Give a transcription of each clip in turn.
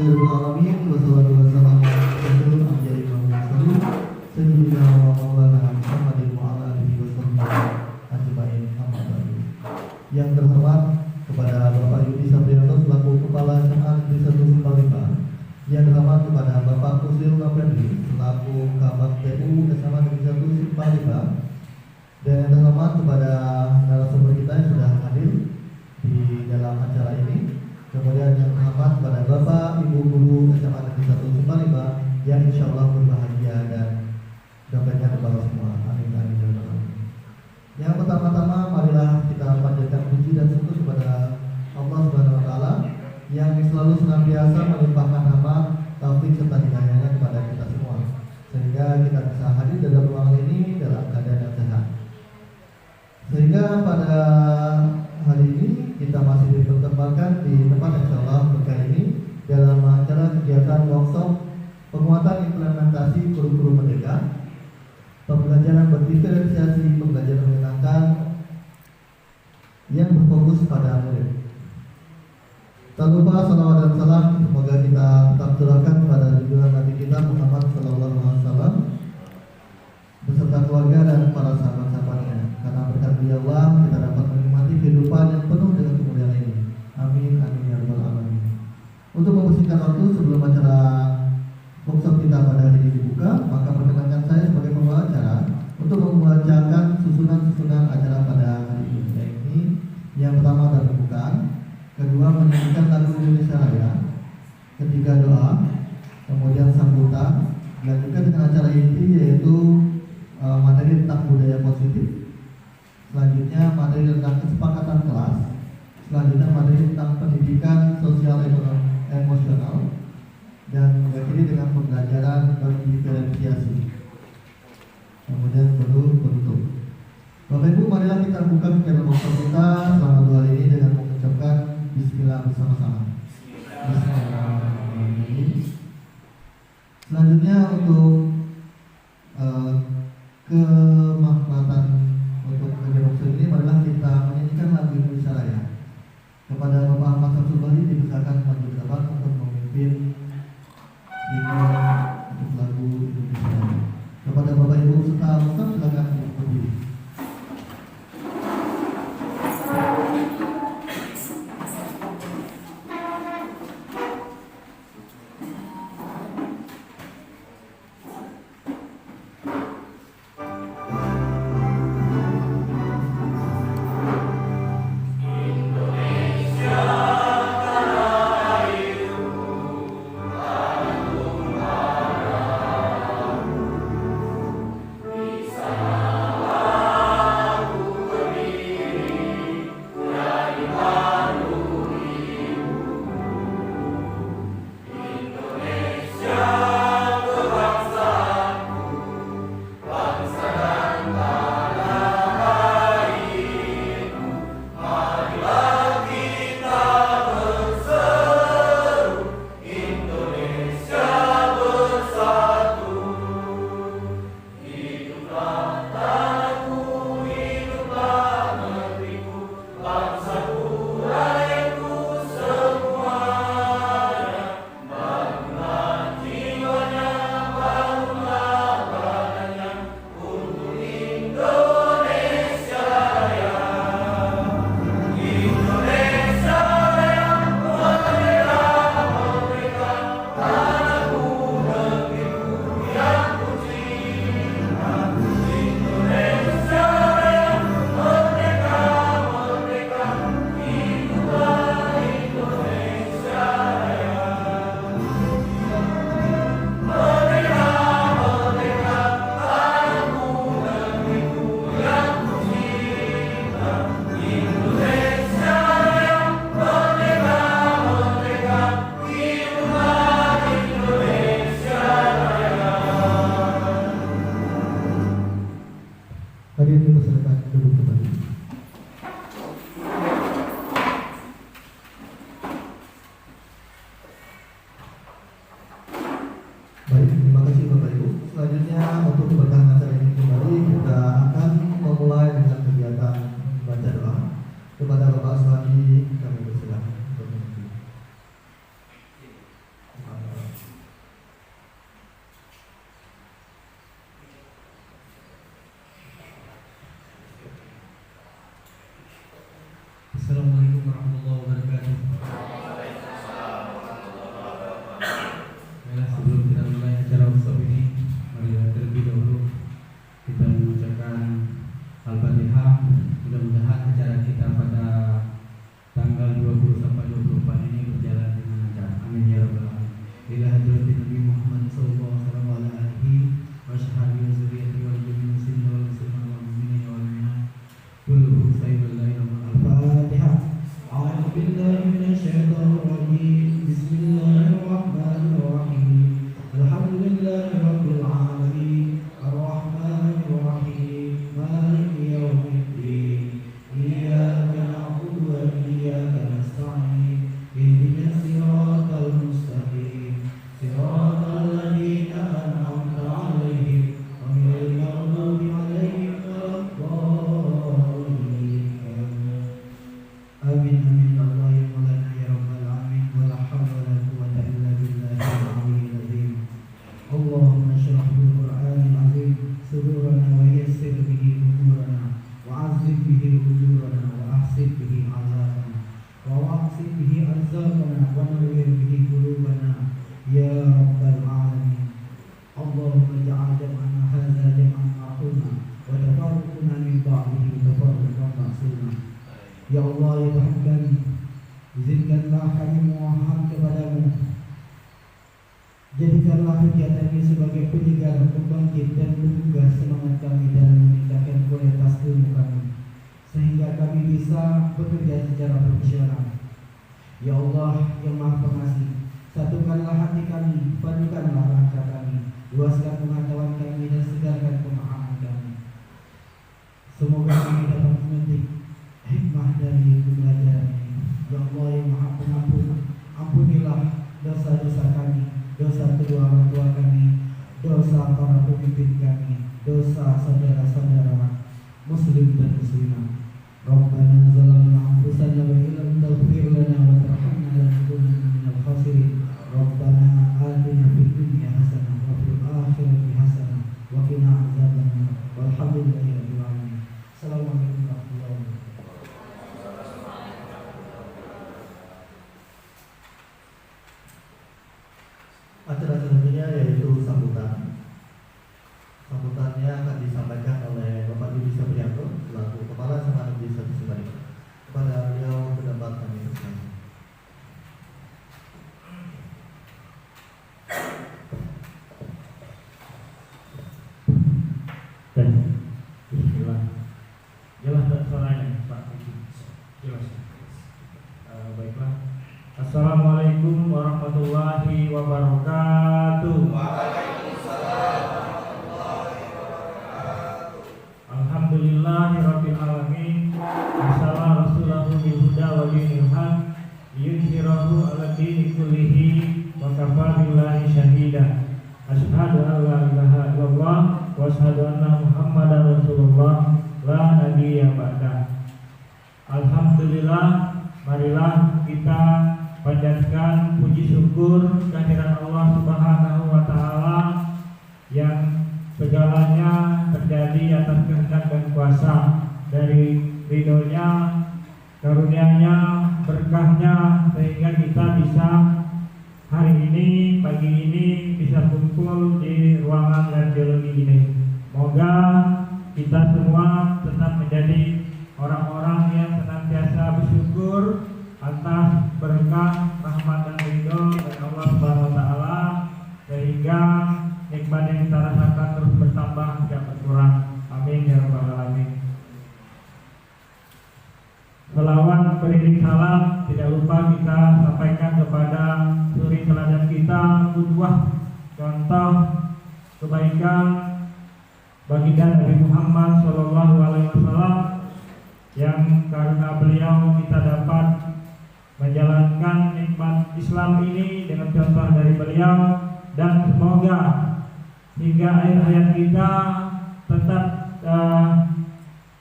Alhamdulillahirobbilalamin wassalatu wassalamu ala asyrofil anbiya'i wal mursalin sayyidina wa maulana Muhammadin wa ala alihi wasallam ajmain amma ba'du. Yang terhormat kepada Bapak Yudi Sabrianto selaku Kepala SMA Negeri 1 Sumbalima, yang terhormat kepada Bapak Kusil Nafendri selaku Kabak TU SMA Negeri 1 Sumbalima, dan yang terhormat kepada narasumber kita yang sudah hadir di dalam acara ini. Kemudian yang terhormat kepada Bapak Ibu Guru SMA Negeri 1 Sumbalima yang insya Allah berbahagia dan doakan kepada semua. Amin amin ya rabbal alamin. Yang pertama-tama marilah kita panjatkan puji dan syukur kepada Allah Subhanahu wa taala yang selalu senantiasa melimpahkan rahmat, taufik serta hidayahnya kepada kita semua, sehingga kita bisa hadir dalam ruangan ini dalam keadaan yang sehat. Sehingga pada hari ini kita masih dipertemukan di tempat insya Allah berkah ini dalam acara kegiatan workshop penguatan implementasi kurikulum merdeka, pembelajaran berdiferensiasi, pembelajaran menyenangkan yang berfokus pada murid. Tak lupa salawat dan salam semoga kita tetap curahkan kepada junjungan Nabi kita Muhammad SAW beserta keluarga dan para sahabat-sahabatnya. Karena berkat beliau kita dapat menikmati kehidupan yang penuh dengan kemuliaan ini. Amin amin ya rabbal alamin. Untuk mempersingkat waktu sebelum acara workshop kita pada hari ini dibuka, maka perkenankan saya sebagai pembawa acara untuk membacakan susunan acara pada hari ini. Yaitu yang pertama adalah pembukaan, kedua menyanyikan lagu Indonesia Raya, ketiga doa, kemudian sambutan, dilanjutkan dengan acara inti yaitu materi tentang budaya positif. Selanjutnya materi tentang kesepakatan kelas. Selanjutnya materi tentang pendidikan sosial emosional. Dan mengakhiri dengan pembelajaran berdiferensiasi. Kemudian baru penutup. Bapak Ibu, marilah kita buka kegiatan workshop kita selama 2 hari ini dengan mengucapkan Bismillah bersama-sama. Bismillahirrahmanirrahim. Selanjutnya untuk kemakmatan untuk kegiatan workshop ini, marilah kita menyanyikan lagu Indonesia Raya. Kepada Bapak Ahmad Samsul Bali dipersilakan maju ke depan untuk memimpin ini untuk lagu Indonesia Raya. Kepada Bapak Ibu serta Ustaz silakan berdiri. Al-Fatihah. Mudah-mudahan acara kita pada tanggal 20 sampai 24 ini berjalan dengan lancar. Amin ya rabbal alamin. Ila hadratin Nabi Muhammad sallallahu alaihi wa alihi wa sahbihi wa zurriyyati wal jami'in muslimin wal muslimat wal mu'minin wal mu'minat. Kullu sayyidul Al-Fatihah. A'udzu billahi minasy syaithanir rajim. Bismillahirrahmanirrahim. Alhamdulillahi rabbil alamin. Ar-Rahmanir Rahim. Maliki yaumiddin. Iyyaka na'budu wa iyyaka nasta'in. Ihdinas siratal mustaqim. Siratal ladzina an'amta 'alaihim ghairil maghdubi 'alaihim waladdallin. Amin amin Allah ya Maulana ya rabbal alamin. Wala haula wala quwwata illa billahil aliyyil azim. Allahumma shrah bil Qur'anil azim sudurana wa yassir bihi umurana wa 'azzim bihi ujurana wa ahsin bihi azabana wa wa'sib bihi arzaqana wa nawwir bihi qulubana ya rabbal alamin. Allahumma ja'al jam'ana hadza jam'an marhuma wa tafarruqana min ba'dihi tafarruqan ma'suma. Ya Allah ya Tuhan kami, izinkanlah kami memohon kepadamu, jadikanlah kegiatan ini sebagai penyegar, pembangkit dan menggugah semangat kami dalam meningkatkan kualitas ilmu kami, sehingga kami bisa bekerja secara profesional. Ya Allah yang Maha Pengasih, satukanlah hati kami, padukanlah langkah kami, luaskan pengetahuan kami dan segarkan pemahaman kami. Semoga kami dapat memetik hikmah dari pembelajaran ini. Ya Allah yang Maha Pengampun, ampunilah dosa-dosa kami, dosa kedua orang tua kami, dosa para pemimpin kami, dosa saudara-saudara muslim dan muslimah. Rabbana zalamna anfusana wa illam taghfir lana wa tarhamna lanakunanna minal khasirin. Rabbana atina fid dunya hasanah wa fil akhirati hasanah wa qina adzabannar. Walhamdulillahi rabbil alamin. Assalamualaikum warahmatullahi wabarakatuh. Acara selanjutnya yaitu sambutan. Sambutannya akan disampaikan oleh Bapak Yudi Sabrianto selaku Kepala Semangat Desa Sumbawa. Kepada beliau pendapat kami bersama. Bismillah. Jelas tak suaranya Pak? Jelas. Baiklah. Assalamualaikum warahmatullahi wabarakatuh. Waalaikumsalam warahmatullahi wabarakatuh. Alhamdulillahirabbil alamin. Wassalamu rasulahu bil huda wa dinil haq yuzhirahu 'ala dini kullihi wa kafa billahi syahida. Asyhadu an la ilaha illallah wa asyhadu anna Muhammadar Rasulullah la nabiyya ba'da. Alhamdulillah, marilah kita panjatkan puji syukur kehadirat Allah Subhanahu wa taala yang segalanya terjadi atas kehendak dan kuasa dari ridhonya, karunia-Nya, berkahnya, sehingga kita bisa hari ini, pagi ini bisa kumpul di ruangan radiologi ini. Semoga kita semua tetap menjadi orang-orang yang senantiasa bersyukur atas berkah, rahmat dan ridho dari Allah Subhanahu wa taala, sehingga nikmat yang kita rasakan terus bertambah, tidak berkurang. Amin ya rabbal alamin. Selawat beriring salam tidak lupa kita sampaikan kepada suri teladan kita, qudwah, contoh kebaikan baginda Nabi Muhammad sallallahu alaihi wasallam, yang karena beliau kita dapat menjalankan nikmat Islam ini dengan contoh dari beliau, dan semoga hingga akhir hayat kita tetap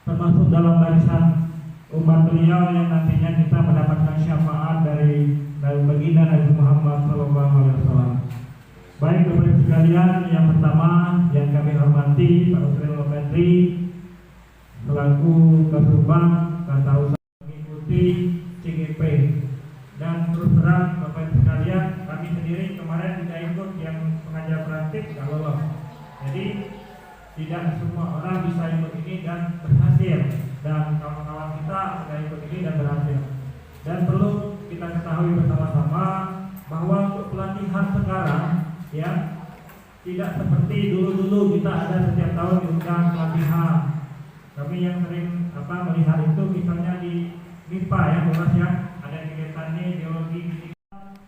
termasuk dalam barisan umat beliau yang nantinya kita mendapatkan syafaat dari baginda Nabi Muhammad SAW. Baik Bapak Ibu sekalian, yang pertama yang kami hormati Pak Usril Menteri selaku Kasubag Tata Usaha mengikuti CGP, dan terus terang Bapak Ibu sekalian, kami sendiri kemarin tidak ikut yang pengajar praktik, tidak lolos. Jadi tidak semua orang bisa ikut ini dan berhasil, dan kawan-kawan kita sudah ikut ini dan berhasil. Dan perlu kita ketahui bersama-sama bahwa untuk pelatihan sekarang ya tidak seperti dulu-dulu kita ada setiap tahun diundang pelatihan. Kami yang sering melihat itu misalnya di MIPA ya, Mas ya, ada kegiatan ideologi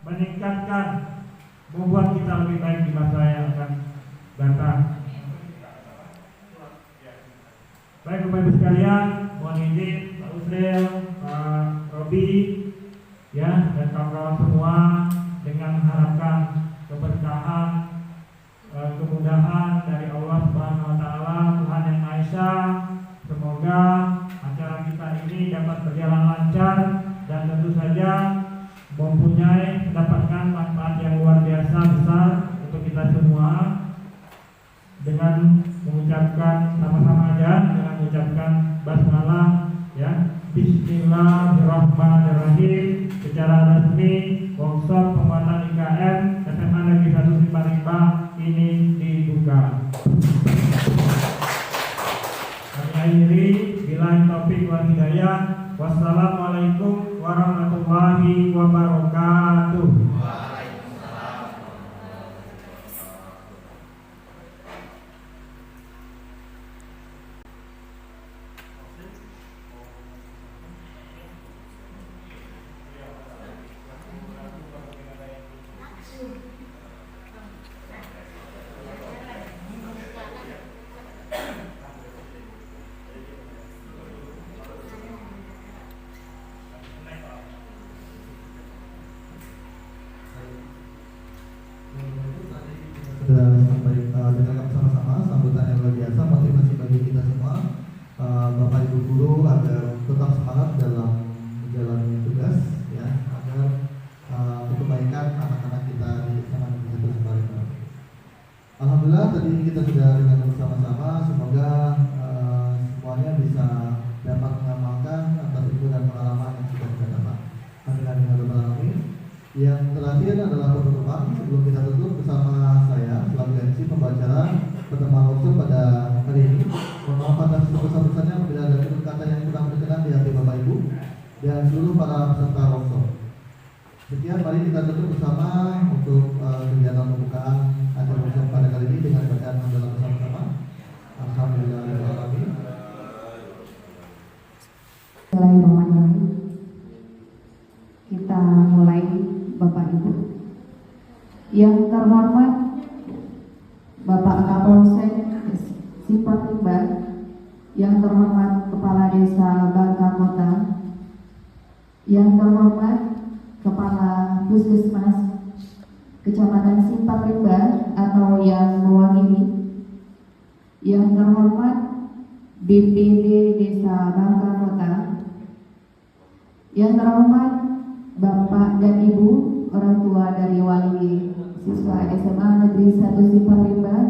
meningkatkan, membuat kita lebih baik di masa yang akan datang. Baik Bapak Ibu sekalian, mohon izin Pak Usril, Pak Robi, ya, dan kawan-kawan semua dengan mengharapkan keberkahan, kemudahan dari Allah Subhanahu Wa Taala, Tuhan yang Maha Esa. Semoga acara kita ini dapat berjalan lancar dan tentu saja mendapatkan manfaat yang luar biasa besar untuk kita semua. Dengan mengucapkan sama-sama aja, dengan mengucapkan basmalah ya, Bismillahirrahmanirrahim. Secara resmi workshop penguatan IKM SMA Negeri 1 Simpang ini dibuka. Kami akhiri, billahi taufiq wal hidayah. Wassalamualaikum warahmatullahi wabarakatuh. Sudah sampai dengan sama-sama sambutan yang luar biasa, motivasi bagi kita semua, Bapak Ibu guru agar tetap semangat dalam menjalani tugas ya, agar untuk kebaikan anak-anak kita di SMA Negeri 1 Simpang. Alhamdulillah tadi kita sudah dengan bersama-sama, semoga semuanya bisa dapat mengamalkan atas ilmu dan pengalaman yang sudah kita dapat. Amin amin ya rabbal alamin. Yang terakhir adalah penutupan. Sebelum kita tutup, bersama saya selaku MC pembacaan pertemuan workshop pada hari ini. Mohon maaf atas sebesar-besarnya apabila ada kata yang kurang berkenan di hati Bapak Ibu dan seluruh para peserta workshop. Sekian, mari kita tutup bersama untuk kegiatan pembukaan acara workshop pada kali ini dengan bacaan hamdalah bersama-sama. Alhamdulillahirobbilalamin. Bismillahirrahmanirrahim. Kita mulai, Bapak Ibu. Yang terhormat Bapak Kapolsek Simpang Rimban, yang terhormat Kepala Desa Bangka Kota, yang terhormat Kepala Puskesmas Kecamatan Simpang Rimban atau yang mewakili, yang terhormat BPD Desa Bangka Kota, yang terhormat Bapak dan Ibu orang tua dari wali siswa SMA Negeri 1 Simpang Rimban,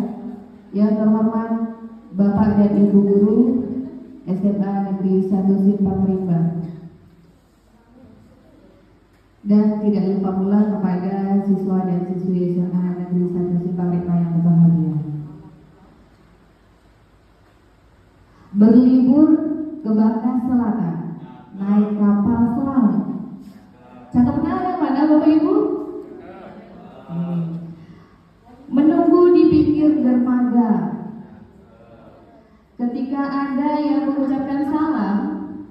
yang terhormat Bapak dan Ibu guru SMA Negeri 1 Simpang Rimban, dan tidak lupa pula kepada siswa dan siswi SMA Negeri 1 Simpang Rimban yang berbahagia. Berlibur ke Bangka Selatan, naik kapal selam. Cakep benar mana Bapak Ibu? Menunggu di pinggir dermaga. Ketika Anda yang mengucapkan salam,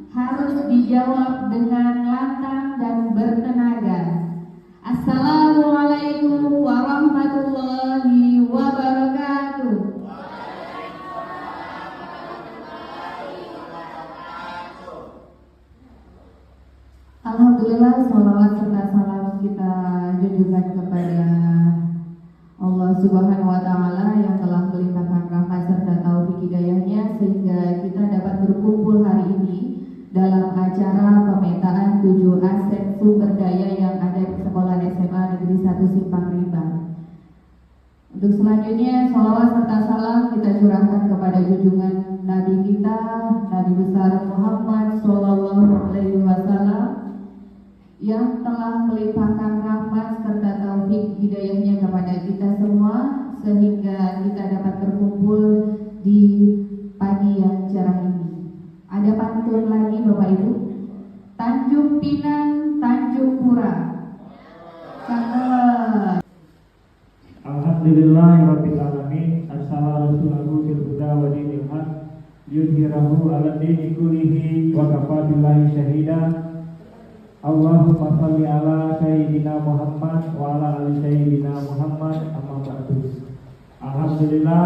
harus dijawab dengan lantang dan bertenaga. Assalamualaikum warahmatullahi wabarakatuh. Alhamdulillah, sholawat serta salam kita junjungan kepada Allah Subhanahu wa Ta'ala yang telah melimpahkan rahmat serta taufik hidayahnya sehingga kita dapat berkumpul hari ini dalam acara pemetaan 7 aset sumber daya yang ada di Sekolah SMA Negeri 1 Simpang Rimban. Untuk selanjutnya, sholawat serta salam kita curahkan kepada junjungan Nabi kita, Nabi besar Muhammad Sallallahu Alaihi Wasallam, yang telah melimpahkan rahmat serta taufik hidayahnya kepada kita semua sehingga kita dapat berkumpul di Alhamdulillahirabbil alamin. Arsala rasulahu bil huda wa dinil haq yudhhirahu 'ala dini kullihi wa kafaa billahi syahida. Allahumma shalli ala sayyidina Muhammad wa ala ali sayyidina Muhammad, amma ba'du. Alhamdulillah,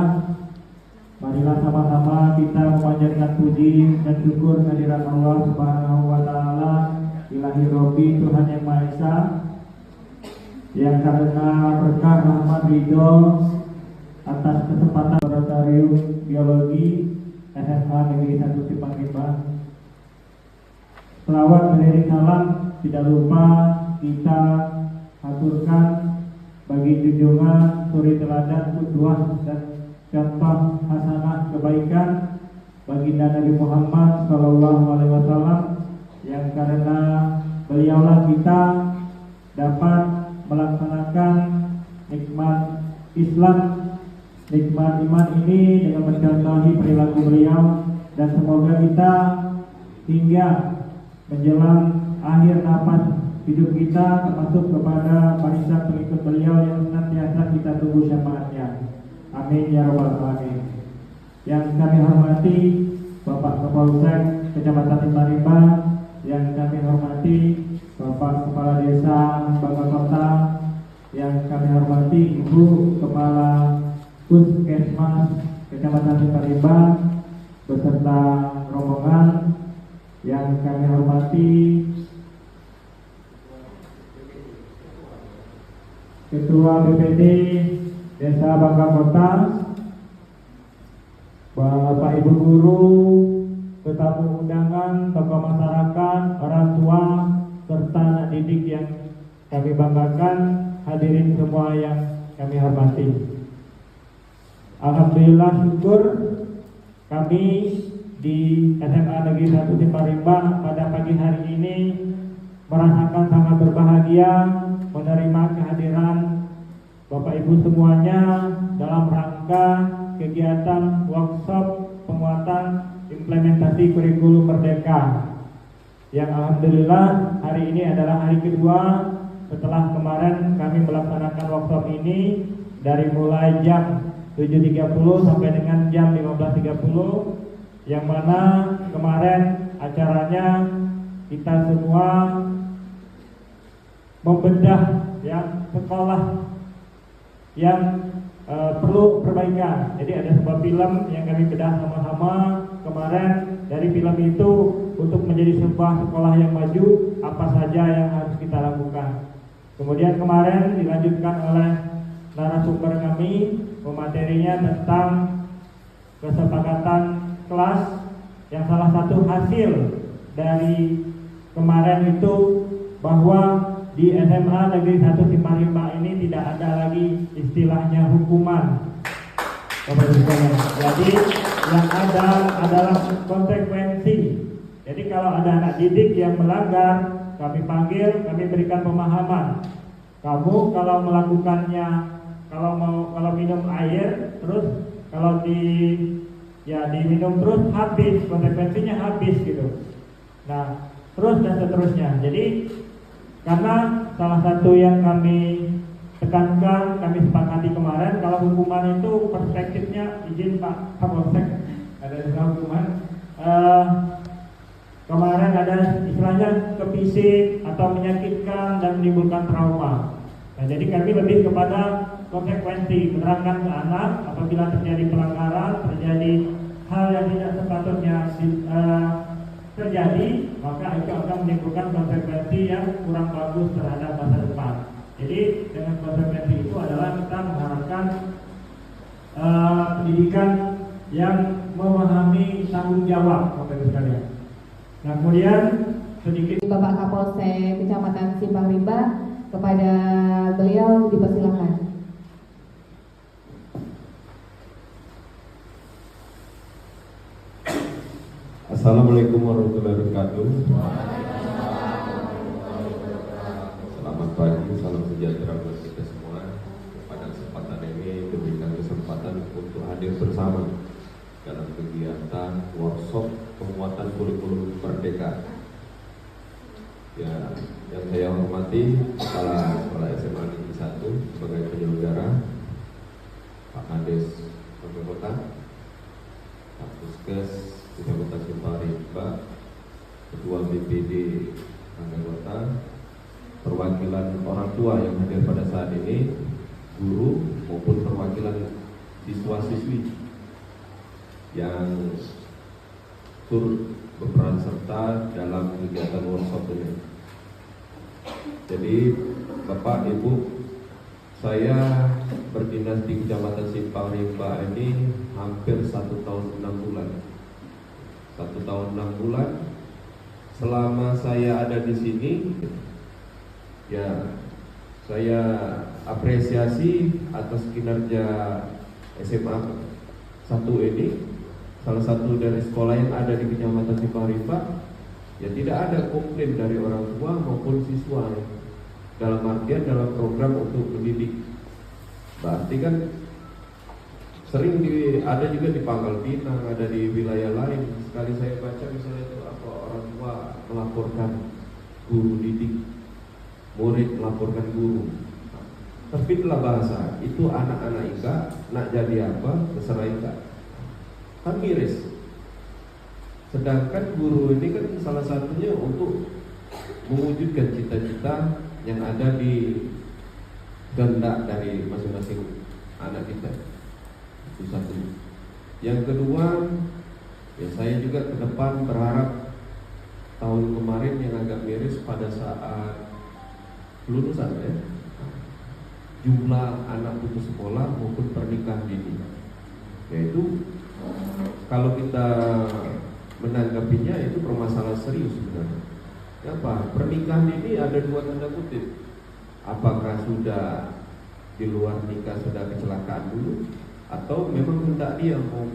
marilah sama-sama kita memanjatkan puji dan syukur kehadirat Allah Subhanahu wa taala, Ilahi Robbi, Tuhan yang Maha Esa, yang karena berkah rahmat ridho atas kesempatan laboratorium biologi SMA Negeri 1 Simpang Rimba. Selawat beriring salam tidak lupa kita aturkan bagi junjungan suri teladan qudwah dan contoh hasanah kebaikan baginda Nabi Muhammad SAW, yang karena beliaulah kita dapat melaksanakan nikmat Islam, nikmat iman ini dengan mencontohi perilaku beliau, dan semoga kita hingga menjelang akhir nafas hidup kita termasuk kepada barisan pengikut beliau yang senantiasa kita tunggu syafaatnya. Amin ya rabbal alamin. Yang kami hormati Bapak Kapolsek Kecamatan Simpang Rimba, yang kami hormati Bapak Kepala Desa Bangka Kota, yang kami hormati Ibu Kepala Puskesmas Kecamatan Simpang Rimba beserta rombongan, yang kami hormati Ketua BPD Desa Bangka Kota, Bapak Ibu guru, tetamu undangan, tokoh masyarakat, orang tua, serta anak didik yang kami banggakan, hadirin semua yang kami hormati. Alhamdulillah, syukur kami di SMA Negeri 1 Simpang Rimba pada pagi hari ini merasakan sangat berbahagia menerima kehadiran Bapak Ibu semuanya dalam rangka kegiatan workshop penguatan implementasi kurikulum Merdeka, yang alhamdulillah hari ini adalah hari kedua setelah kemarin kami melaksanakan workshop ini dari mulai jam 7.30 sampai dengan jam 15.30, yang mana kemarin acaranya kita semua membedah ya sekolah yang perlu perbaikan. Jadi ada sebuah film yang kami bedah sama-sama kemarin. Dari film itu, untuk menjadi sebuah sekolah yang maju, apa saja yang harus kita lakukan. Kemudian kemarin dilanjutkan oleh narasumber kami, pematerinya tentang kesepakatan kelas, yang salah satu hasil dari kemarin itu bahwa di SMA Negeri 1 Simpang Rimba ini tidak ada lagi istilahnya hukuman. Jadi yang ada adalah konsekuensi. Jadi kalau ada anak didik yang melanggar, kami panggil, kami berikan pemahaman. Kamu kalau melakukannya, kalau minum air terus kalau diminum terus habis, konsekuensinya habis gitu. Nah, terus dan seterusnya. Jadi karena salah satu yang kami tekankan, kami sepakati kemarin, kalau hukuman itu perspektifnya, izin Pak Kapolsek, ada juga hukuman. Kemarin ada istilahnya ke fisik atau menyakitkan dan menimbulkan trauma. Nah, jadi kami lebih kepada konsekuensi, menerangkan ke anak apabila terjadi pelanggaran, terjadi hal yang tidak sepatutnya terjadi, maka itu akan menimbulkan konsekuensi yang kurang bagus terhadap masa depan. Jadi dengan konsekuensi itu adalah kita mengharapkan pendidikan yang memahami tanggung jawab, Bapak Ibu sekalian. Nah, kemudian sedikit Bapak Kapolsek Kecamatan Simpang Rimba, kepada beliau dipersilakan. Assalamualaikum warahmatullahi wabarakatuh. Selamat pagi, salam sejahtera buat kita semua. Pada kesempatan ini diberikan kesempatan untuk hadir bersama dalam kegiatan workshop penguatan kurikulum Merdeka. Ya, yang saya hormati Kepala Sekolah SMA Negeri 1 sebagai penyelenggara, DPD anggota, perwakilan orang tua yang hadir pada saat ini, guru maupun perwakilan siswa-siswi yang turut berperan serta dalam kegiatan workshop ini. Jadi Bapak Ibu, saya berdinas di Kecamatan Simpang Rimba ini hampir 1 tahun 6 bulan. 1 tahun 6 bulan. Selama saya ada di sini, ya saya apresiasi atas kinerja SMA 1 ini, salah satu dari sekolah yang ada di Kecamatan Simpang Rimba. Ya tidak ada komplain dari orang tua maupun siswa ya, dalam artian dalam program untuk mendidik. Berarti kan sering ada juga di Pangkal Pinang, ada di wilayah lain. Sekali saya baca misalnya itu apa, orang tua melaporkan guru didik, murid melaporkan guru. Tapi itulah bahasa, itu anak-anak Ika nak jadi apa, terserah Ika. Kan miris. Sedangkan guru ini kan salah satunya untuk mewujudkan cita-cita yang ada di kehendak dari masing-masing anak kita. Itu satu. Yang kedua, ya saya juga ke depan berharap tahun kemarin yang agak miris pada saat lulusan ya, jumlah anak putus sekolah maupun pernikahan dini, yaitu kalau kita menanggapinya itu permasalahan serius sebenarnya. Kenapa? Pernikahan ini ada 2 tanda kutip. Apakah sudah di luar nikah sudah kecelakaan dulu, atau memang hendak dia mau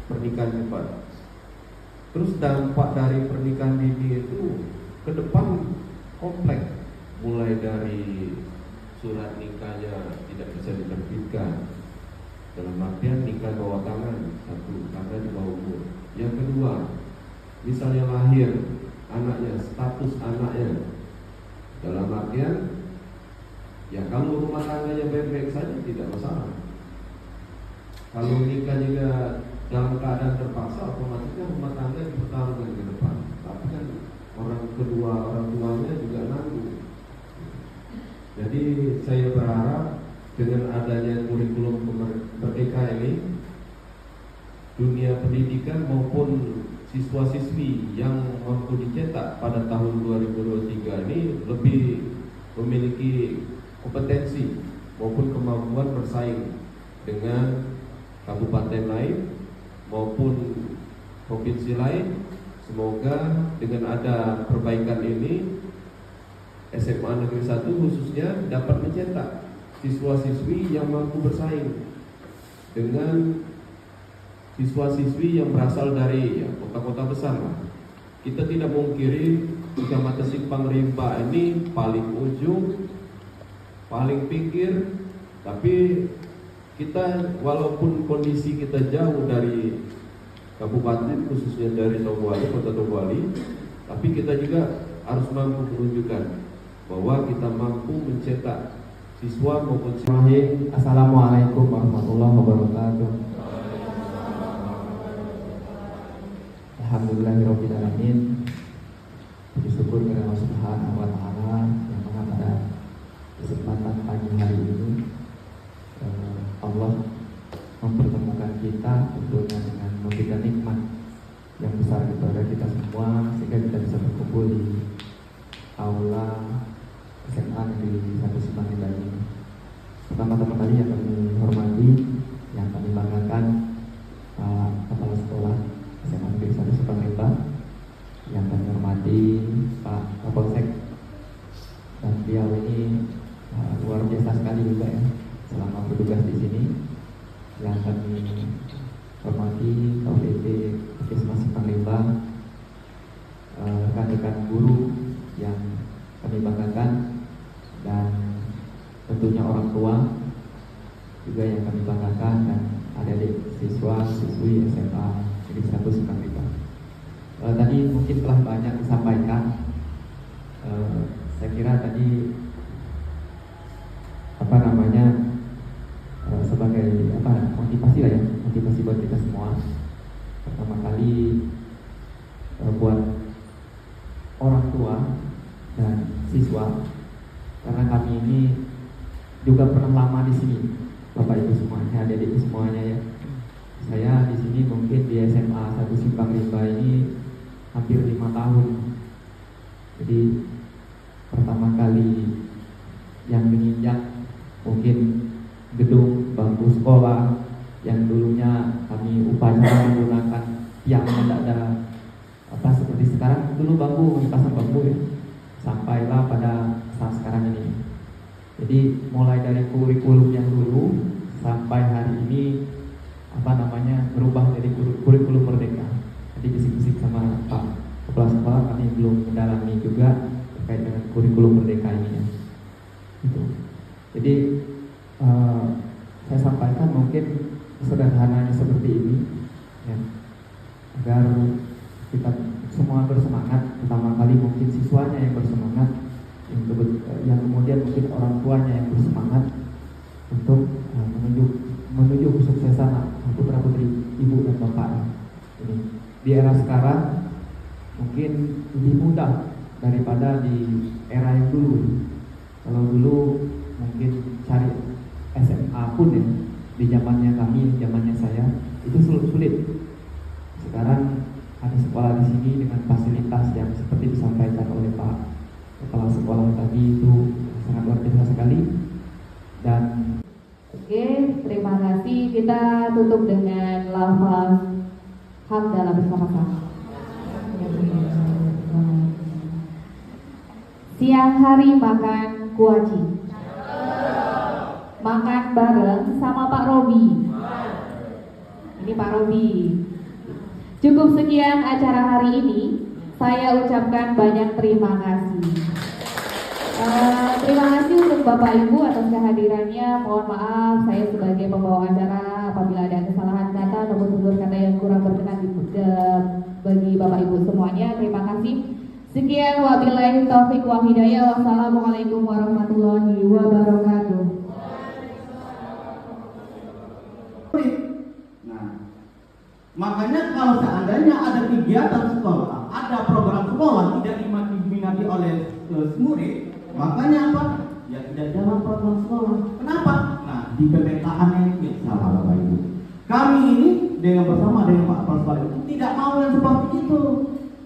pernikahan cepat. Terus dampak dari pernikahan dini itu ke depan kompleks, mulai dari surat nikahnya tidak bisa diterbitkan, dalam artian nikah bawah tangan, satu, karena di bawah umur. Yang kedua, misalnya lahir anaknya, status anaknya, dalam artian ya kalau rumah tangganya baik-baik saja tidak masalah. Kalau nikah juga dalam keadaan terpaksa, otomatisnya rumah tangga dipertaruhkan ke depan. Tapi kan orang kedua, orang tuanya juga nanggung. Jadi saya berharap dengan adanya kurikulum merdeka ini, dunia pendidikan maupun siswa-siswi yang mampu dicetak pada tahun 2023 ini lebih memiliki kompetensi maupun kemampuan bersaing dengan kabupaten lain maupun provinsi lain. Semoga dengan ada perbaikan ini, SMA Negeri 1 khususnya dapat mencetak siswa-siswi yang mampu bersaing dengan siswa-siswi yang berasal dari kota-kota besar lah. Kita tidak mungkiri Kecamatan Simpang Rimba ini paling ujung, paling pinggir, tapi kita walaupun kondisi kita jauh dari kabupaten, khususnya dari Togwali, kota Togwali, tapi kita juga harus mampu menunjukkan bahwa kita mampu mencetak siswa maupun siswa. Assalamualaikum warahmatullahi wabarakatuh. Alhamdulillahirrahmanirrahim. Puji syukur kepada Allah Subhanahu wa Ta'ala yang mana pada kesempatan pagi hari ini Allah mempertemukan kita tentunya dengan memberikan nikmat yang besar kepada kita semua, sehingga kita bisa berkumpul di aula SMA Negeri 1 Simpang Rimba ini. Pertama-tama kali yang kami hormati, yang kami banggakan, Kepala Sekolah SMA Negeri 1 Simpang Rimba, yang kami hormati Pak Kapolsek, dan beliau ini luar biasa sekali juga ya selama bertugas di sini. Yang kami hormati KUPD Puskesmas Simpang Rimba, rekan-rekan guru yang kami banggakan, dan tentunya orang tua juga yang kami banggakan, dan adik-adik siswa-siswi SMA Negeri 1 Simpang Rimba. Tadi mungkin telah banyak disampaikan. Saya kira tadi sebagai motivasi lah ya, motivasi buat kita semua. Pertama kali buat orang juga pernah lama di sini, Bapak Ibu semuanya, adik-adik semuanya ya. Saya di sini mungkin di SMA 1 Simpang Rimba ini hampir 5 tahun. Jadi pertama kali yang menginjak mungkin gedung bangku sekolah yang dulunya kami upacara menggunakan tiang yang tidak ada apa seperti sekarang. Dulu bambu, pasang bambu ya, sampailah pada saat sekarang ini. Jadi mulai dari kurikulum yang dulu sampai hari ini berubah dari kurikulum merdeka. Jadi bisik-bisik sama Pak Kepala Sekolah, kami belum mendalami juga terkait dengan kurikulum merdeka ini ya. Gitu. Jadi saya sampaikan mungkin sederhananya seperti ini ya, agar kita semua bersemangat. Pertama kali mungkin siswanya yang bersemangat, yang kemudian mungkin orang tuanya yang bersemangat untuk menuju kesuksesan putra putri ibu dan bapak ini. Di era sekarang mungkin lebih mudah daripada di era yang dulu. Kalau dulu mungkin cari SMA pun ya, di zamannya kami, zamannya saya itu sulit. Sekarang ada sekolah di sini dengan fasilitas yang seperti disampaikan oleh Pak Kepala Sekolah tadi, itu sangat luar biasa sekali. Dan oke, terima kasih. Kita tutup dengan lafaz hamdalah bersama-sama. Siang hari makan kuaci, makan bareng sama Pak Robi. Ini Pak Robi. Cukup sekian acara hari ini. Saya ucapkan banyak terima kasih. Terima kasih untuk Bapak Ibu atas kehadirannya. Mohon maaf saya sebagai pembawa acara apabila ada kesalahan kata ataupun tutur kata yang kurang berkenan bagi Bapak Ibu semuanya. Terima kasih. Sekian, wabillahi taufik wa hidayah. Wassalamualaikum warahmatullahi wabarakatuh. Nah, makanya kalau seandainya ada kegiatan sekolah, ada program sekolah tidak diminati oleh murid, makanya apa? Ya tidak jalan program sekolah. Kenapa? Nah, di pemetaannya ya salah Bapak Ibu. Kami ini bersama dengan Pak Kepala Sekolah itu tidak mau yang seperti itu.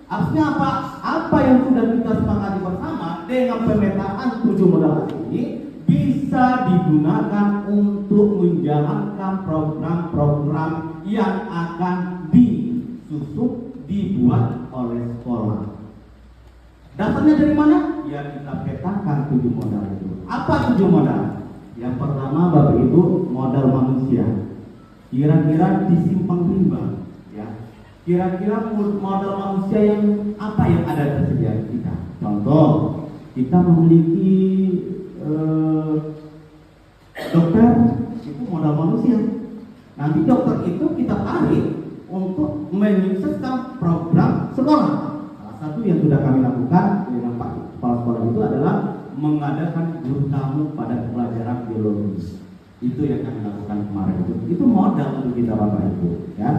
Artinya apa? Apa yang sudah kita sepakati bersama dengan pemetaan 7 modal ini bisa digunakan untuk menjalankan program-program yang akan dibuat oleh sekolah. Dasarnya dari mana? Ya kita petakan 7 modal itu. Apa 7 modal? Yang pertama Bapak Ibu, modal manusia. Kira-kira di Simpang Rimba, ya. Kira-kira modal manusia yang apa yang ada tersedia kita? Contoh, kita memiliki dokter, itu modal manusia. Nanti dokter itu kita tarik untuk menyukseskan program sekolah. Salah satu yang sudah kami lakukan dengan Pak Kepala Sekolah itu adalah mengadakan guru tamu pada pelajaran biologi. Itu yang kami lakukan kemarin. Itu modal untuk kita Bapak Ibu, ya.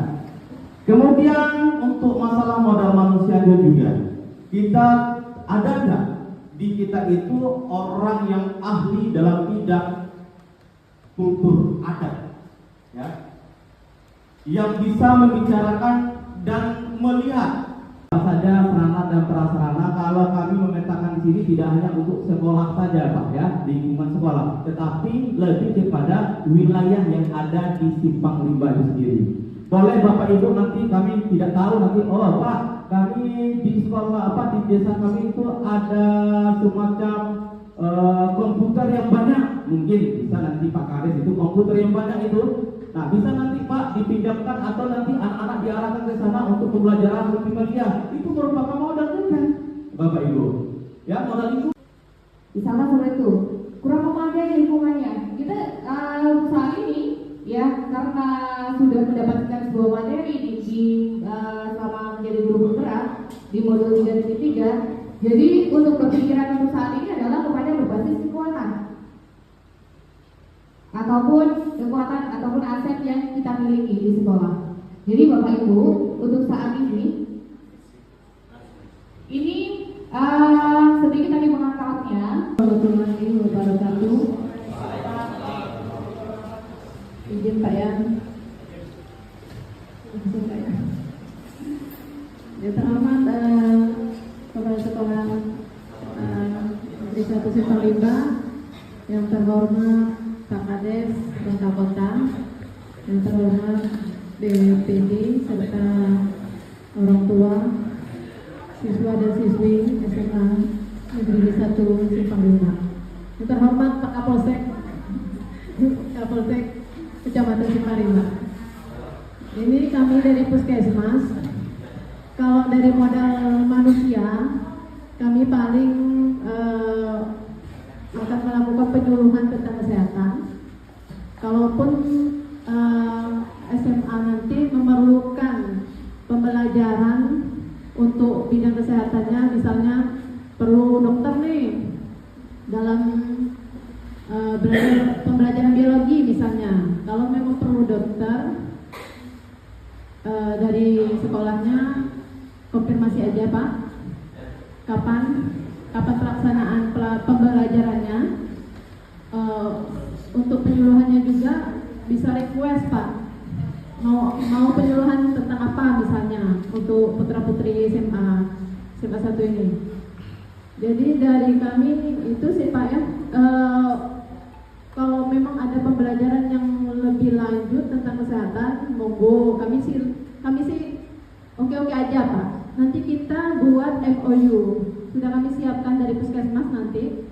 Kemudian untuk masalah modal manusia juga, kita ada nggak di kita itu orang yang ahli dalam bidang kultur adat, ya, yang bisa membicarakan dan melihat apa saja perangkat dan prasarana. Kalau kami memetakan di sini tidak hanya untuk sekolah saja Pak, ya, lingkungan sekolah, tetapi lebih kepada wilayah yang ada di Simpang Rimba itu sendiri. Boleh Bapak Ibu nanti kami tidak tahu nanti, oh Pak, kami di sekolah di desa kami itu ada semacam komputer yang banyak, mungkin bisa nanti Pak Kades itu komputer yang banyak itu, nah bisa nanti Pak dipinjamkan atau nanti anak-anak diarahkan ke sana untuk pembelajaran multimedia. Itu merupakan modal juga Bapak Ibu, ya, modal itu. Misalnya seperti itu, kurang memadai lingkungannya. Kita saat ini ya, karena sudah mendapatkan sebuah materi selama menjadi guru bergerak di modul 3.3. Jadi untuk berpikiran untuk saat ini adalah kepada berbasis kekuatan ataupun aset yang kita miliki di sekolah. Jadi Bapak Ibu, untuk saat ini sedikit tadi mengangkatnya. Warahmatullahi wabarakatuh. Izin Pak ya. Langsung Pak ya. Yang terhormat Kepala Sekolah Negeri 1 Simpang 5, yang terhormat Pak Kades dan Kapolta, yang terhormat BPD serta orang tua, siswa dan siswi SMA Negeri 1 Simpang 5. Yang terhormat Pak Kapolsek Kecamatan Simpang 5. Ini kami dari Puskesmas. Kalau dari modal manusia, kami paling akan melakukan penyuluhan tentang kesehatan. Kalaupun SMA nanti memerlukan pembelajaran untuk bidang kesehatannya, misalnya perlu dokter nih dalam belajar pembelajaran biologi misalnya. Kalau memang perlu dokter, dari sekolahnya konfirmasi aja Pak, kapan pelaksanaan pembelajarannya. Untuk penyuluhannya juga bisa request Pak, mau penyuluhan tentang apa misalnya untuk putra putri SMA 1 ini. Jadi dari kami itu sih Pak ya, kalau memang ada pembelajaran yang lebih lanjut tentang kesehatan, monggo. Kami sih oke aja Pak. Nanti kita buat MOU, sudah kami siapkan dari Puskesmas nanti.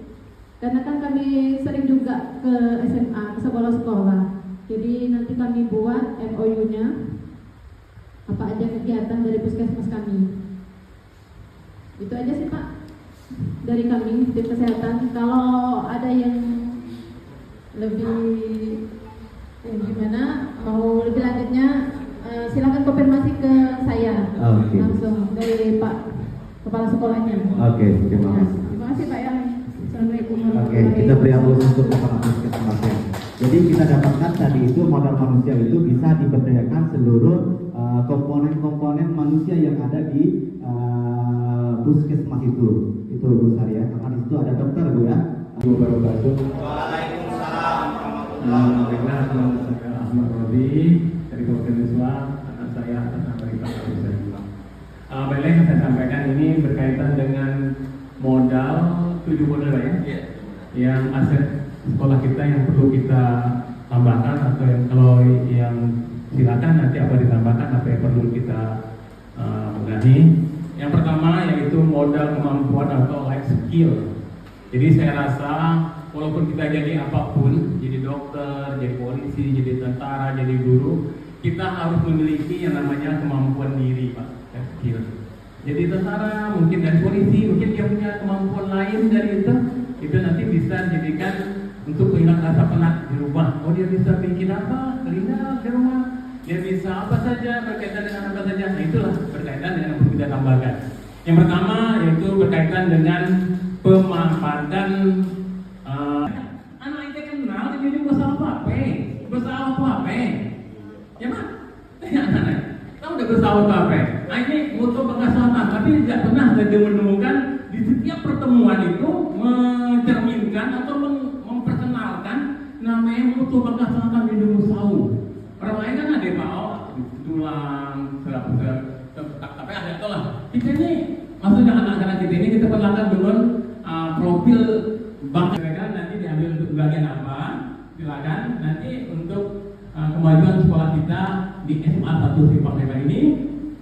Karena kan kami sering juga ke SMA, ke sekolah-sekolah. Jadi nanti kami buat MOU-nya, apa aja kegiatan dari Puskesmas kami. Itu aja sih Pak dari kami, tim kesehatan. Kalau ada yang lebih gimana, mau lebih lanjutnya, silakan konfirmasi ke saya langsung dari Pak Kepala Sekolahnya. Terima kasih. Terima kasih Pak ya. Assalamualaikum Oke, kita beri aplaus untuk Kepala Puskesmas. Jadi kita dapatkan tadi itu modal manusia itu bisa diberdayakan seluruh komponen-komponen manusia yang ada di Puskesmas itu Bu Sari ya. Karena di situ ada dokter Bu ya. Waalaikumsalam. Alhamdulillah, saya Ahmad Rodi dari Kabupaten Miswa. Anak saya atas nama Rita Abdullah. Baiklah, yang saya sampaikan ini berkaitan dengan modal 7 modal ya, yang aset sekolah kita yang perlu kita tambahkan, atau yang kalau yang silakan nanti apa ditambahkan, apa yang perlu kita benahi. Yang pertama yaitu modal kemampuan atau life skill. Jadi saya rasa walaupun kita jadi apapun, jadi dokter, jadi polisi, jadi tentara, jadi guru, kita harus memiliki yang namanya kemampuan diri Pak, life skill. Jadi tentara mungkin dan polisi mungkin dia punya kemampuan lain dari itu nanti bisa dijadikan untuk menghilangkan rasa penat di rumah. Oh, dia bisa bikin apa? Kuliner di rumah. Dia bisa apa saja, berkaitan dengan apa saja. Nah, itulah berkaitan dengan yang perlu kita tambahkan. Yang pertama yaitu berkaitan dengan pemanfaatan anak itu kenal jadi bersama apa? Ya Pak? Anak-anak tahu udah bersama apa? Nah, ini moto Bangka Selatan, tapi tidak pernah saya menemukan di setiap pertemuan itu mencerminkan atau memperkenalkan namanya moto Bangka Selatan Minum Sawu. Orang lain kan ada Pak, tulang, tapi ada itu lah. Kita ini, maksudnya anak-anak kita ini kita perlakukan dengan profil Bangka. Nanti diambil untuk bagian apa? Silakan. Nanti untuk kemajuan sekolah kita di SMA 1 Simpang 5 ini,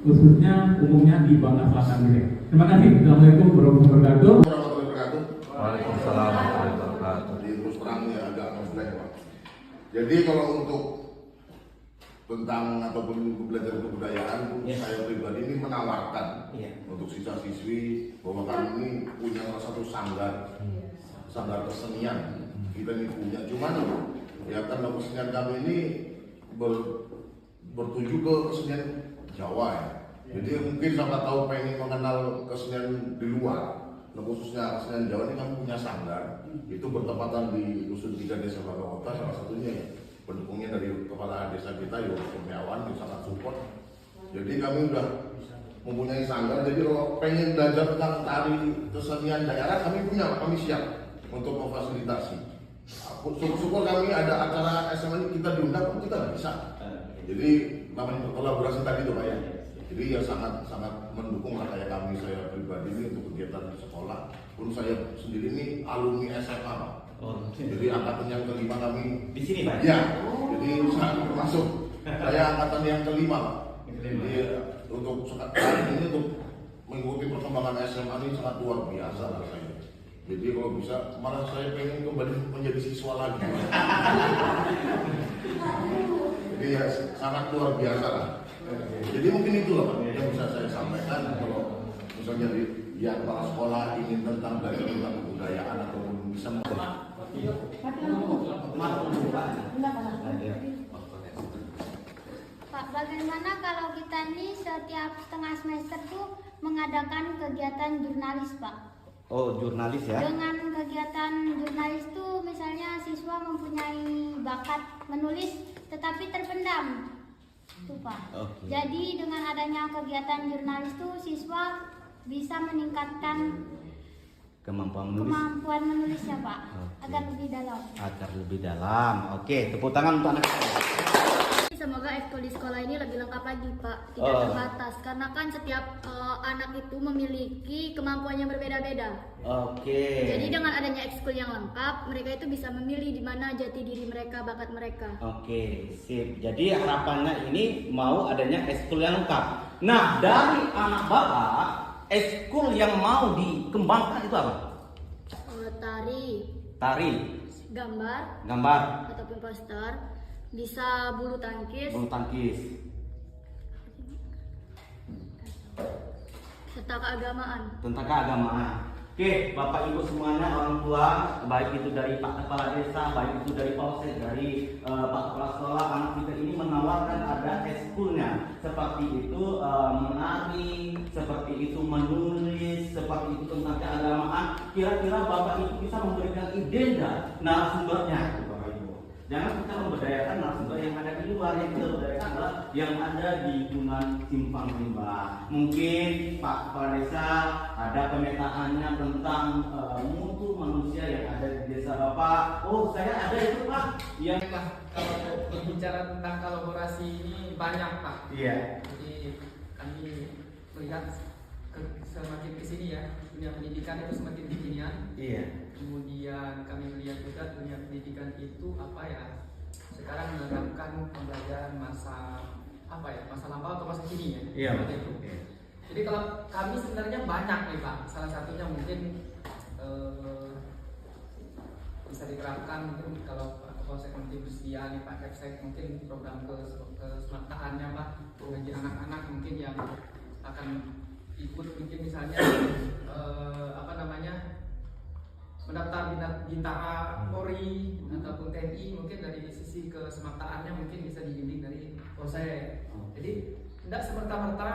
khususnya umumnya di Bangka Selatan ini. Terima kasih. Assalamualaikum warahmatullahi wabarakatuh. Waalaikumsalam warahmatullahi wabarakatuh. Jadi terus terang ya agak kompleks Pak. Jadi kalau untuk tentang ataupun belajar kebudayaan, saya pribadi ini menawarkan untuk siswa-siswi bahwa kami ini punya salah satu sanggar kesenian. Kita ini punya, cuman ya karena kesenian kami ini bertuju ke kesenian Jawa ya. Jadi mungkin siapa tahu pengen mengenal kesenian di luar. Nah, khususnya kesenian Jawa ini kami punya sanggar. Itu bertepatan di Dusun 3 Desa Bangka Kota, salah satunya ya. Pendukungnya dari kepala desa kita Yogi Kurniawan, yang sangat support. Jadi kami udah mempunyai sanggar. Jadi kalau pengen belajar tentang tari kesenian daerah, kami punya, kami siap untuk memfasilitasi. syukur kami ada acara SMA ini kita diundang pun kita nggak bisa. Jadi namanya kolaborasi tadi tuh Pak ya. Jadi ya sangat mendukung lah kayak kami, saya pribadi ini untuk kegiatan sekolah. Pun saya sendiri ini alumni SMA Pak. Jadi angkatan yang kelima kami Di sini Pak? Ya. Jadi saya termasuk saya angkatan yang kelima Pak. Jadi untuk sekarang ini untuk mengikuti perkembangan SMA ini sangat luar biasa lah saya. Jadi kalau bisa malah saya pengen kembali menjadi siswa lagi. Jadi ya sangat luar biasa lah. Jadi mungkin itu loh Pak yang bisa saya sampaikan kalau misalnya di antara sekolah ingin tentang belajar tentang kebudayaan ataupun bisa Pak, bagaimana kalau kita nih setiap setengah semester tuh mengadakan kegiatan jurnalis Pak? Oh, jurnalis ya? Dengan kegiatan jurnalis tuh misalnya siswa mempunyai bakat menulis tetapi terpendam. Tuh Pak. Oke. Jadi dengan adanya kegiatan jurnalis tuh siswa bisa meningkatkan Kemampuan menulis. kemampuan menulisnya Pak, Oke. agar lebih dalam. Agar lebih dalam. Oke, tepuk tangan untuk anak. Semoga ekskul di sekolah ini lebih lengkap lagi Pak, tidak Oh. terbatas. Karena kan setiap anak itu memiliki kemampuan yang berbeda-beda. Oke. Jadi dengan adanya ekskul yang lengkap, mereka itu bisa memilih di mana jati diri mereka, bakat mereka. Oke, sip. Jadi harapannya ini mau adanya ekskul yang lengkap. Nah, dari anak Bapak, ekskul yang mau dikembangkan itu apa? Tari, Tari, gambar, ataupun poster, bisa bulu tangkis, bulu tangkis, serta keagamaan. tentang keagamaan. Oke, Bapak Ibu semuanya, orang tua, baik itu dari Pak Kepala Desa, baik itu dari Polsek, dari Pak Kepala Sekolah, anak kita ini menawarkan ada ekskulnya, seperti itu menari, seperti itu menulis, seperti itu tentang keagamaan. Kira-kira Bapak Ibu bisa memberikan ide enggak narasumbernya, Bapak Ibu? Jangan kita memberdayakan narasumber yang ada di luar, yang kita berdayakan adalah yang ada di lingkungan Simpang Rimba. Mungkin Pak Kepala Desa ada pemetaannya tentang mutu manusia yang ada di desa Bapak. Oh, saya ada itu Pak. Yang Kalau berbicara tentang kolaborasi ini banyak Pak. Iya. Jadi kami melihat semakin kesini ya, dunia pendidikan itu semakin kekinian. Iya. Kemudian kami melihat juga dunia pendidikan itu apa ya, sekarang menerapkan pembelajaran masa apa ya, masa lampau atau masa kini ya. Iya. Seperti itu. Jadi kalau kami sebenarnya banyak nih Pak. Salah satunya mungkin bisa diterapkan mungkin kalau Pak Kapolsek nanti bersedia nih Pak Kapsek mungkin program kesemataannya Pak, bagi anak-anak mungkin yang akan ikut mungkin misalnya apa namanya mendaftar bintara Polri ataupun TNI, mungkin dari sisi kesemataannya mungkin bisa dibimbing dari Polsek. Jadi tidak semerta-merta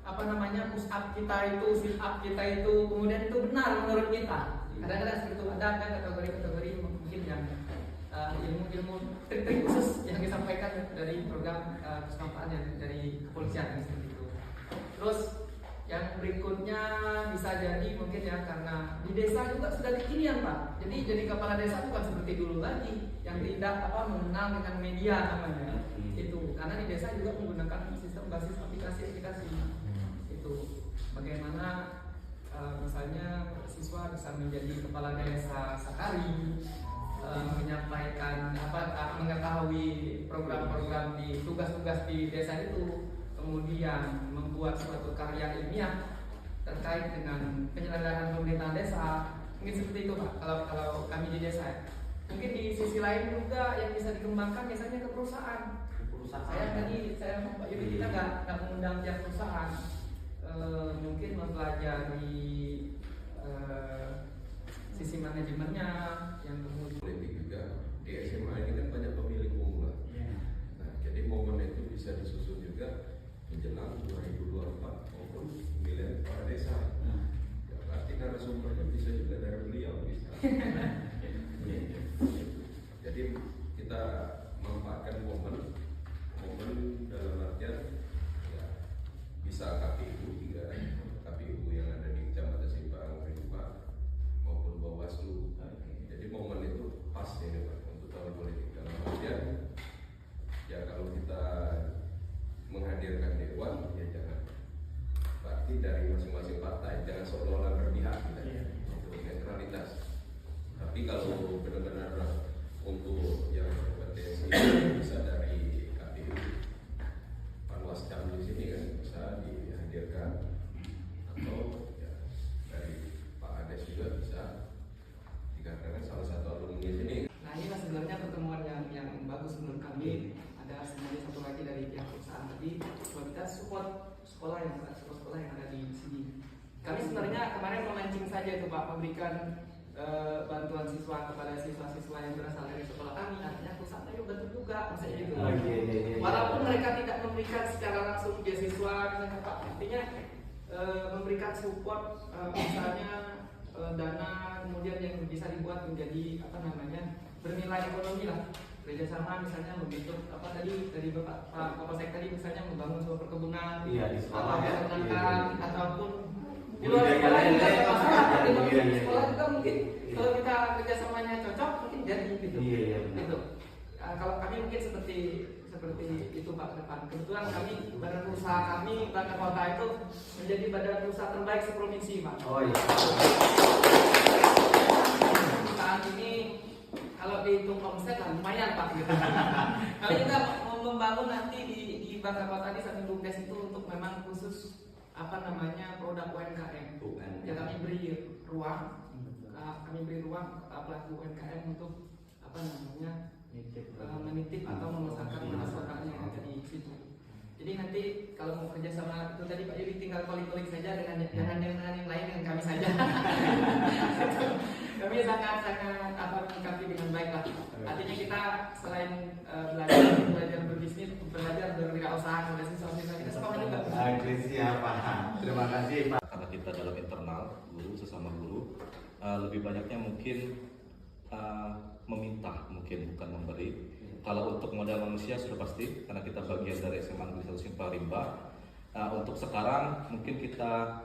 apa namanya push up kita itu, sit up kita itu kemudian itu benar menurut kita. Kadang-kadang seperti itu ada kan kategori-kategori mungkin yang ilmu-ilmu trik-trik khusus yang disampaikan dari program keselamatan yang dari kepolisian seperti itu. Terus yang berikutnya bisa jadi mungkin ya karena di desa juga sudah kekinian Pak. Jadi kepala desa bukan seperti dulu lagi yang tidak mengenal dengan media namanya. Itu karena di desa juga menggunakan sistem basis aplikasi-aplikasi. Itu bagaimana misalnya siswa bisa menjadi kepala desa sekali, menyampaikan mengetahui program-program di tugas-tugas di desa itu, kemudian membuat suatu karya ilmiah terkait dengan penyelenggaraan pemerintahan desa. Mungkin seperti itu Pak kalau kami di desa. Mungkin di sisi lain juga yang bisa dikembangkan misalnya ke perusahaan. Saya Pak Yudi kita nggak mengundang tiap perusahaan. Mungkin mempelajari sisi manajemennya yang kemudian politik juga di SMA ini kan banyak pemilih pemula. Nah, jadi momen itu bisa disusun juga menjelang 2024 maupun pemilihan kepala desa. Ya, berarti narasumbernya bisa juga dari beliau bisa. Jadi kita memanfaatkan momen dalam artian ya, bisa KPU juga, KPU yang ada di Kecamatan Simpang Rimba maupun Bawaslu. Jadi momen itu pas ini Pak. ada sebenarnya satu lagi dari pihak perusahaan tadi, bahwa kita support sekolah yang ada di sini. Kami sebenarnya kemarin memancing saja itu Pak, memberikan bantuan siswa kepada siswa-siswa yang berasal dari sekolah kami, artinya perusahaan ayo bantu juga, maksudnya gitu. Walaupun mereka tidak memberikan secara langsung beasiswa, Pak, artinya memberikan support, misalnya dana kemudian yang bisa dibuat menjadi bernilai ekonomi lah, kerjasama misalnya membentuk dari Pak Kapolsek tadi misalnya membangun sebuah perkebunan atau peternakan ataupun di luar sekolah juga ada masalah, di sekolah juga mungkin kalau kita kerjasamanya cocok mungkin jadi gitu. Gitu. Kalau kami mungkin seperti itu Pak ke depan. Kebetulan kami badan usaha kami Bangka Kota itu menjadi badan usaha terbaik seprovinsi Pak. Oh iya. Saat ini kalau dihitung omset lah lumayan Pak gitu. Kalau kita mau membangun nanti di Bangka Kota di samping BUMDes itu untuk memang khusus produk UMKM. Ya kami beri ruang pelaku UMKM untuk menitip atau memasarkan produknya yang ada di situ. Jadi nanti kalau mau kerja sama itu tadi Pak Yudi tinggal kolik-kolik saja dengan yang lain dengan kami saja. Kami sangat menyikapi dengan baik lah. Artinya kita selain belajar berbisnis, belajar berwirausaha kepada siswa-siswa kita sekolah juga. Terima kasih Pak. Karena kita dalam internal guru sesama guru, lebih banyaknya mungkin meminta, mungkin bukan memberi. Kalau untuk modal manusia sudah pasti, karena kita bagian dari SMA Negeri 1 Simpang Rimba. Untuk sekarang mungkin kita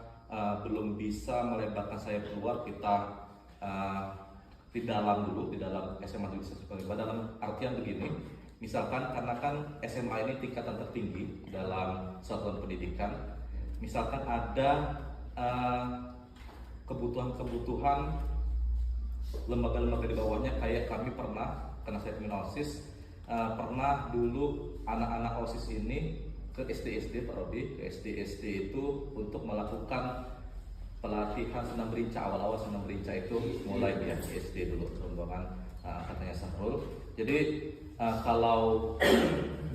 belum bisa melebarkan sayap keluar, kita di dalam SMA Negeri 1 Simpang Rimba, dalam artian begini, misalkan karena kan SMA ini tingkatan tertinggi dalam satuan pendidikan, misalkan ada kebutuhan-kebutuhan lembaga-lembaga di bawahnya, kayak kami pernah, karena saya OSIS, pernah dulu anak-anak OSIS ini ke SD Pak Rodi, ke SD itu untuk melakukan pelatihan senam berinca. Awal-awal senam berinca itu mulai di SD dulu, rombongan katanya Sahrul. Jadi kalau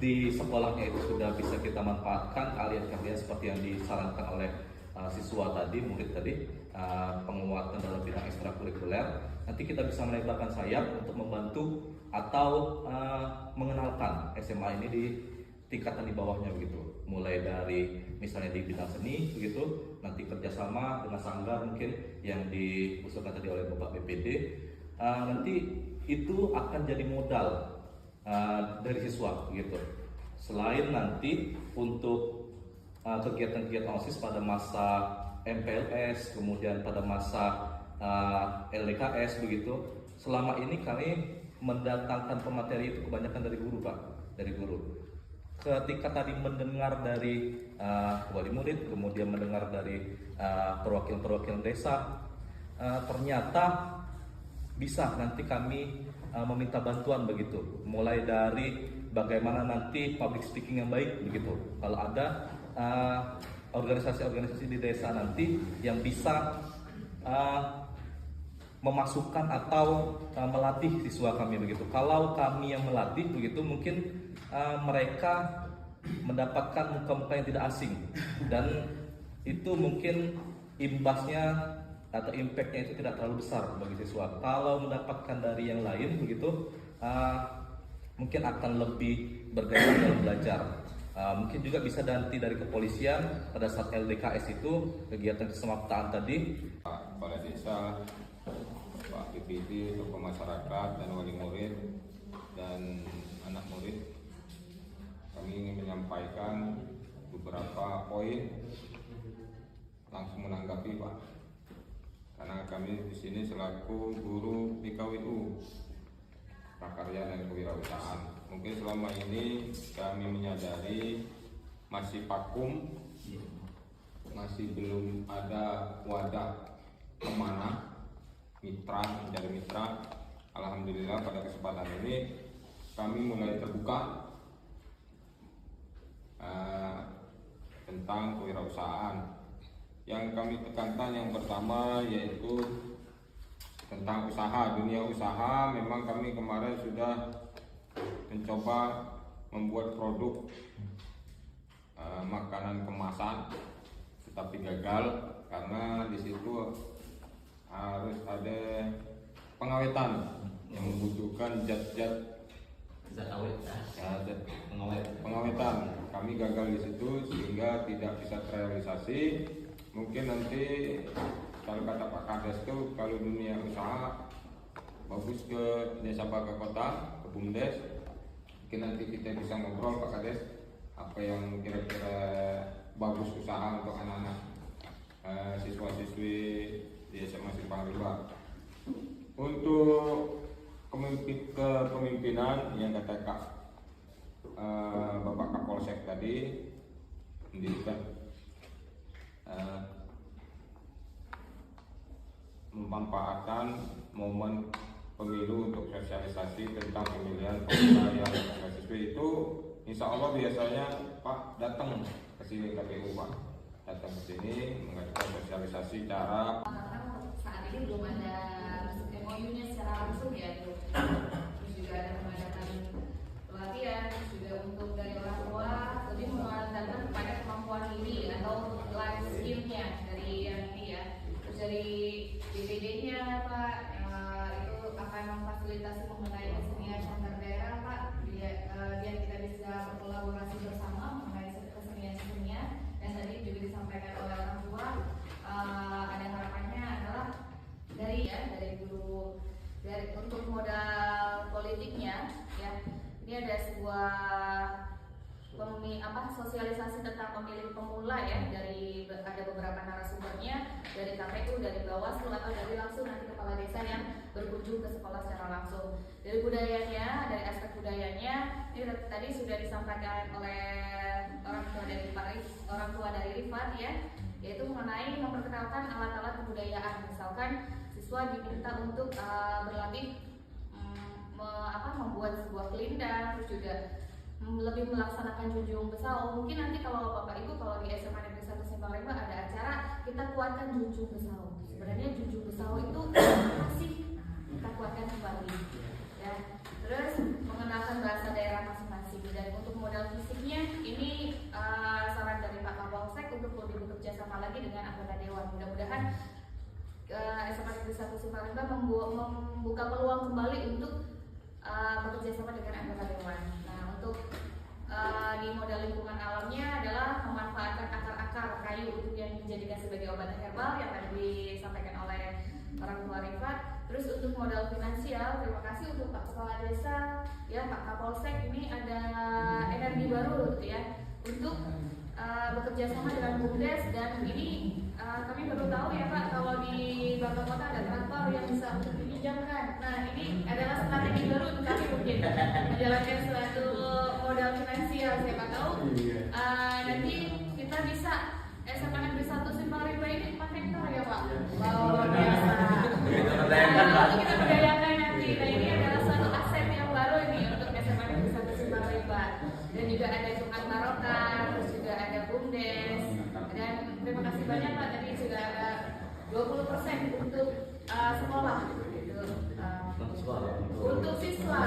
di sekolahnya itu sudah bisa kita manfaatkan keahlian-keahlian seperti yang disarankan oleh siswa tadi, murid tadi, penguatan dalam bidang ekstrakurikuler, nanti kita bisa melebarkan sayap untuk membantu atau mengenalkan SMA ini di tingkatan di bawahnya begitu, mulai dari misalnya di bidang seni begitu, nanti kerjasama dengan sanggar mungkin yang diusulkan tadi oleh Bapak BPD, nanti itu akan jadi modal dari siswa begitu. Selain nanti untuk kegiatan-kegiatan OSIS pada masa MPLS, kemudian pada masa LDKS begitu, selama ini kami mendatangkan pemateri itu kebanyakan dari guru Pak, dari guru. Ketika tadi mendengar dari wali murid, kemudian mendengar dari perwakilan-perwakilan desa, ternyata bisa nanti kami meminta bantuan begitu, mulai dari bagaimana nanti public speaking yang baik begitu. Kalau ada organisasi-organisasi di desa nanti yang bisa memasukkan atau melatih siswa kami begitu. Kalau kami yang melatih begitu, mungkin mereka mendapatkan muka-muka yang tidak asing, dan itu mungkin imbasnya atau impactnya itu tidak terlalu besar bagi siswa. Kalau mendapatkan dari yang lain begitu, mungkin akan lebih bergairah dalam belajar. Mungkin juga bisa nanti dari kepolisian pada saat LDKS itu, kegiatan kesemaptaan tadi, Pak Kepala Desa, Pak BPD, tokoh masyarakat dan wali murid dan anak murid, kami ingin menyampaikan beberapa poin, langsung menanggapi Pak, karena kami di sini selaku guru PKWU, prakarya dan kewirausahaan. Mungkin selama ini kami menyadari masih vakum, masih belum ada wadah kemana mitra, mencari mitra. Alhamdulillah pada kesempatan ini kami mulai terbuka tentang kewirausahaan. Yang kami tekankan yang pertama yaitu tentang usaha, dunia usaha. Memang kami kemarin sudah mencoba membuat produk makanan kemasan, tetapi gagal karena di situ harus ada pengawetan yang membutuhkan zat-zat pengawetan. Kami gagal di situ sehingga tidak bisa terrealisasi. Mungkin nanti kalau kata Pak Kades itu kalau dunia usaha bagus ke desa ke kota, ke BUMDes. Mungkin nanti kita bisa ngobrol Pak Kades apa yang kira-kira bagus usaha untuk anak-anak siswa-siswi di SMA Simpang Rimba. Untuk kepemimpinan yang kata Bapak Kapolsek tadi, pendidikan memanfaatkan momen pemilu untuk sosialisasi tentang pemilihan peserta yang siswi itu, insya Allah biasanya Pak datang ke sini KPU Pak, datang ke sini mengadakan sosialisasi cara. Saat ini belum ada MOU-nya secara langsung ya, terus juga ada mengadakan pelatihan, terus juga untuk dari orang tua lebih mengandalkan kepada kemampuan diri atau life skill-nya dari yang ini ya. Terus dari BPD-nya Pak itu akan memfasilitasi mengenai kesenian antar daerah Pak, biar kita bisa berkolaborasi bersama mengenai kesenian-kesenian. Dan tadi juga disampaikan oleh orang tua, ada harapannya adalah dari guru, dari untuk modal politiknya ya, ini ada sebuah sosialisasi tentang pemilih pemula ya, dari ada beberapa narasumbernya dari KPU, dari Bawaslu atau dari langsung nanti kepala desa yang berkunjung ke sekolah secara langsung. Dari budayanya, dari aspek budayanya ini tadi sudah disampaikan oleh orang tua dari Rifat ya, yaitu mengenai memperkenalkan alat-alat kebudayaan. Misalkan siswa diminta untuk berlatih membuat sebuah kelindang, terus juga lebih melaksanakan junjung besau. Mungkin nanti kalau Bapak Ibu kalau di SMA Negeri 1 Simpang Rimba ada acara kita kuatkan junjung besau. Sebenarnya junjung besau itu masih kita kuatkan kembali ya. Terus mengenalkan bahasa daerah masing-masing. Dan untuk modal fisiknya ini saran dari Pak Kapolsek untuk lebih bekerja sama lagi dengan anggota dewan. Mudah-mudahan SMA Negeri 1 Simpang Rimba membuka peluang kembali untuk bekerja sama dengan anggota dewan. Nah, untuk di modal lingkungan alamnya adalah memanfaatkan akar-akar kayu untuk yang dijadikan sebagai obat herbal yang tadi disampaikan oleh orang tua Rifat. Terus untuk modal finansial, terima kasih untuk Pak Kepala Desa, ya Pak Kapolsek, ini ada energi baru gitu ya untuk bekerja sama dengan BUMDes. Dan ini kami baru tahu ya Pak, kalau di Bangka Kota ada traktor yang bisa untuk dipinjamkan. Nah, ini adalah strategi baru untuk kami mungkin menjalankan suatu modal finansial. Siapa tahu nanti kita bisa SMA Negeri 1 Simpang Rimba ini 4 hektar ya Pak. Wow, luar biasa. Kita berdayakan nanti. Nah, ini adalah suatu aset yang baru ini untuk SMA Negeri 1 Simpang Rimba. Dan juga ada Jumat Barokah, terus juga ada BUMDes. Dan terima kasih banyak Pak, tadi sudah ada 20% untuk sekolah gitu. Untuk siswa